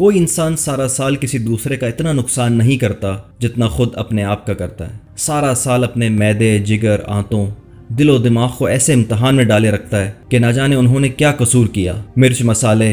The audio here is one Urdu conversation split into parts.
کوئی انسان سارا سال کسی دوسرے کا اتنا نقصان نہیں کرتا جتنا خود اپنے آپ کا کرتا ہے۔ سارا سال اپنے معدے، جگر، آنتوں، دل و دماغ کو ایسے امتحان میں ڈالے رکھتا ہے کہ نہ جانے انہوں نے کیا قصور کیا۔ مرچ، مسالے،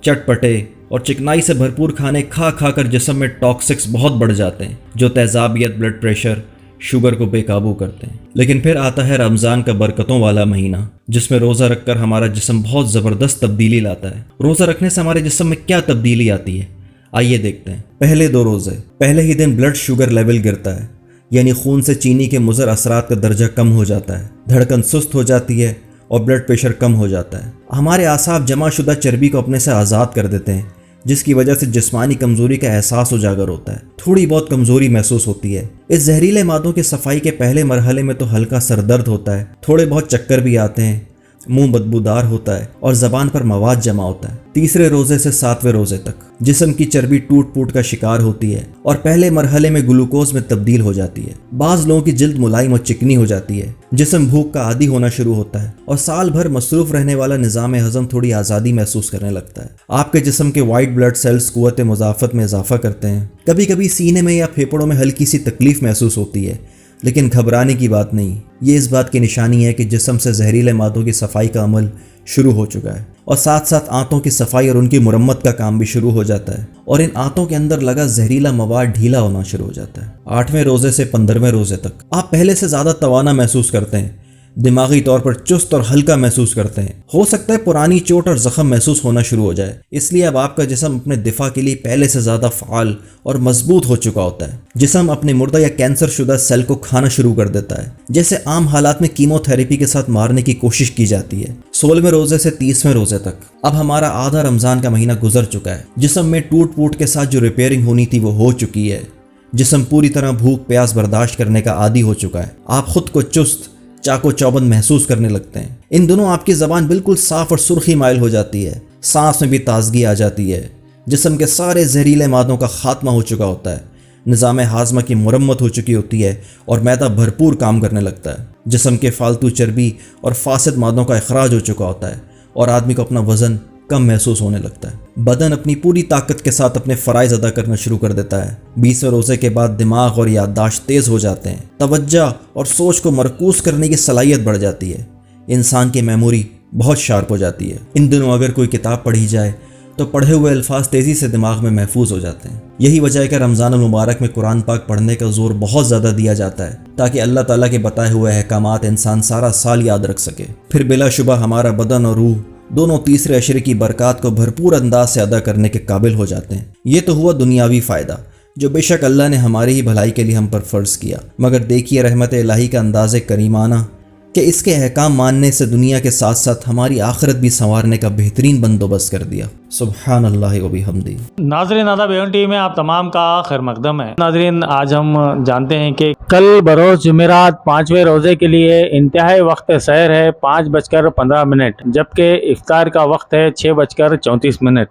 چٹ پٹے اور چکنائی سے بھرپور کھانے کھا کھا کر جسم میں ٹاکسکس بہت بڑھ جاتے ہیں جو تیزابیت، بلڈ پریشر، شوگر کو بے قابو کرتے ہیں۔ لیکن پھر آتا ہے رمضان کا برکتوں والا مہینہ، جس میں روزہ رکھ کر ہمارا جسم بہت زبردست تبدیلی لاتا ہے۔ روزہ رکھنے سے ہمارے جسم میں کیا تبدیلی آتی ہے، آئیے دیکھتے ہیں۔ پہلے 2 روزے، پہلے ہی دن بلڈ شوگر لیول گرتا ہے، یعنی خون سے چینی کے مضر اثرات کا درجہ کم ہو جاتا ہے، دھڑکن سست ہو جاتی ہے اور بلڈ پریشر کم ہو جاتا ہے۔ ہمارے اعصاب جمع شدہ چربی کو اپنے سے آزاد کر دیتے ہیں، جس کی وجہ سے جسمانی کمزوری کا احساس اجاگر ہوتا ہے، تھوڑی بہت کمزوری محسوس ہوتی ہے۔ اس زہریلے مادوں کی صفائی کے پہلے مرحلے میں تو ہلکا سر درد ہوتا ہے، تھوڑے بہت چکر بھی آتے ہیں، منہ بدبودار ہوتا ہے اور زبان پر مواد جمع ہوتا ہے۔ تیسرے روزے سے 7ویں روزے تک جسم کی چربی ٹوٹ پوٹ کا شکار ہوتی ہے اور پہلے مرحلے میں گلوکوز میں تبدیل ہو جاتی ہے۔ بعض لوگوں کی جلد ملائم اور چکنی ہو جاتی ہے، جسم بھوک کا عادی ہونا شروع ہوتا ہے اور سال بھر مصروف رہنے والا نظام ہضم تھوڑی آزادی محسوس کرنے لگتا ہے۔ آپ کے جسم کے وائٹ بلڈ سیلز قوت مضافت میں اضافہ کرتے ہیں۔ کبھی کبھی سینے میں یا پھیپھڑوں میں ہلکی سی تکلیف محسوس ہوتی ہے، لیکن گھبرانے کی بات نہیں، یہ اس بات کی نشانی ہے کہ جسم سے زہریلے مادوں کی صفائی کا عمل شروع ہو چکا ہے، اور ساتھ ساتھ آنتوں کی صفائی اور ان کی مرمت کا کام بھی شروع ہو جاتا ہے، اور ان آنتوں کے اندر لگا زہریلا مواد ڈھیلا ہونا شروع ہو جاتا ہے۔ 8ویں روزے سے 15ویں روزے تک آپ پہلے سے زیادہ توانا محسوس کرتے ہیں، دماغی طور پر چست اور ہلکا محسوس کرتے ہیں۔ ہو سکتا ہے پرانی چوٹ اور زخم محسوس ہونا شروع ہو جائے، اس لیے اب آپ کا جسم اپنے دفاع کے لیے پہلے سے زیادہ فعال اور مضبوط ہو چکا ہوتا ہے۔ جسم اپنے مردہ یا کینسر شدہ سیل کو کھانا شروع کر دیتا ہے، جیسے عام حالات میں کیمو تھراپی کے ساتھ مارنے کی کوشش کی جاتی ہے۔ 16ویں روزے سے 30ویں روزے تک اب ہمارا آدھا رمضان کا مہینہ گزر چکا ہے۔ جسم میں ٹوٹ پوٹ کے ساتھ جو ریپیئرنگ ہونی تھی وہ ہو چکی ہے۔ جسم پوری طرح بھوک پیاس برداشت کرنے کا عادی ہو چکا ہے۔ آپ خود کو چست، چاقو چوبند محسوس کرنے لگتے ہیں۔ ان دنوں آپ کی زبان بالکل صاف اور سرخی مائل ہو جاتی ہے، سانس میں بھی تازگی آ جاتی ہے۔ جسم کے سارے زہریلے مادوں کا خاتمہ ہو چکا ہوتا ہے، نظام ہاضمہ کی مرمت ہو چکی ہوتی ہے اور معدہ بھرپور کام کرنے لگتا ہے۔ جسم کے فالتو چربی اور فاسد مادوں کا اخراج ہو چکا ہوتا ہے اور آدمی کو اپنا وزن کم محسوس ہونے لگتا ہے۔ بدن اپنی پوری طاقت کے ساتھ اپنے فرائض ادا کرنا شروع کر دیتا ہے۔ 20ویں روزے کے بعد دماغ اور یادداشت تیز ہو جاتے ہیں، توجہ اور سوچ کو مرکوز کرنے کی صلاحیت بڑھ جاتی ہے، انسان کی میموری بہت شارپ ہو جاتی ہے۔ ان دنوں اگر کوئی کتاب پڑھی جائے تو پڑھے ہوئے الفاظ تیزی سے دماغ میں محفوظ ہو جاتے ہیں۔ یہی وجہ ہے کہ رمضان المبارک میں قرآن پاک پڑھنے کا زور بہت زیادہ دیا جاتا ہے، تاکہ اللہ تعالیٰ کے بتائے ہوئے احکامات انسان سارا سال یاد رکھ سکے۔ پھر بلا شبہ ہمارا بدن اور روح دونوں تیسرے عشرے کی برکات کو بھرپور انداز سے ادا کرنے کے قابل ہو جاتے ہیں۔ یہ تو ہوا دنیاوی فائدہ، جو بے شک اللہ نے ہماری ہی بھلائی کے لیے ہم پر فرض کیا، مگر دیکھیے رحمت الہی کا انداز کریمانہ کہ اس کے احکام ماننے سے دنیا کے ساتھ ساتھ ہماری آخرت بھی سنوارنے کا بہترین بندوبست کر دیا۔ سبحان اللہ و بحمدہ۔ ناظرین، آداب ایون ٹی وی میں آپ تمام کا خیر مقدم ہے۔ ناظرین، آج ہم جانتے ہیں کہ کل بروز جمعرات 5ویں روزے کے لیے انتہائی وقت سحر ہے 5:15، جبکہ افطار کا وقت ہے 6:34۔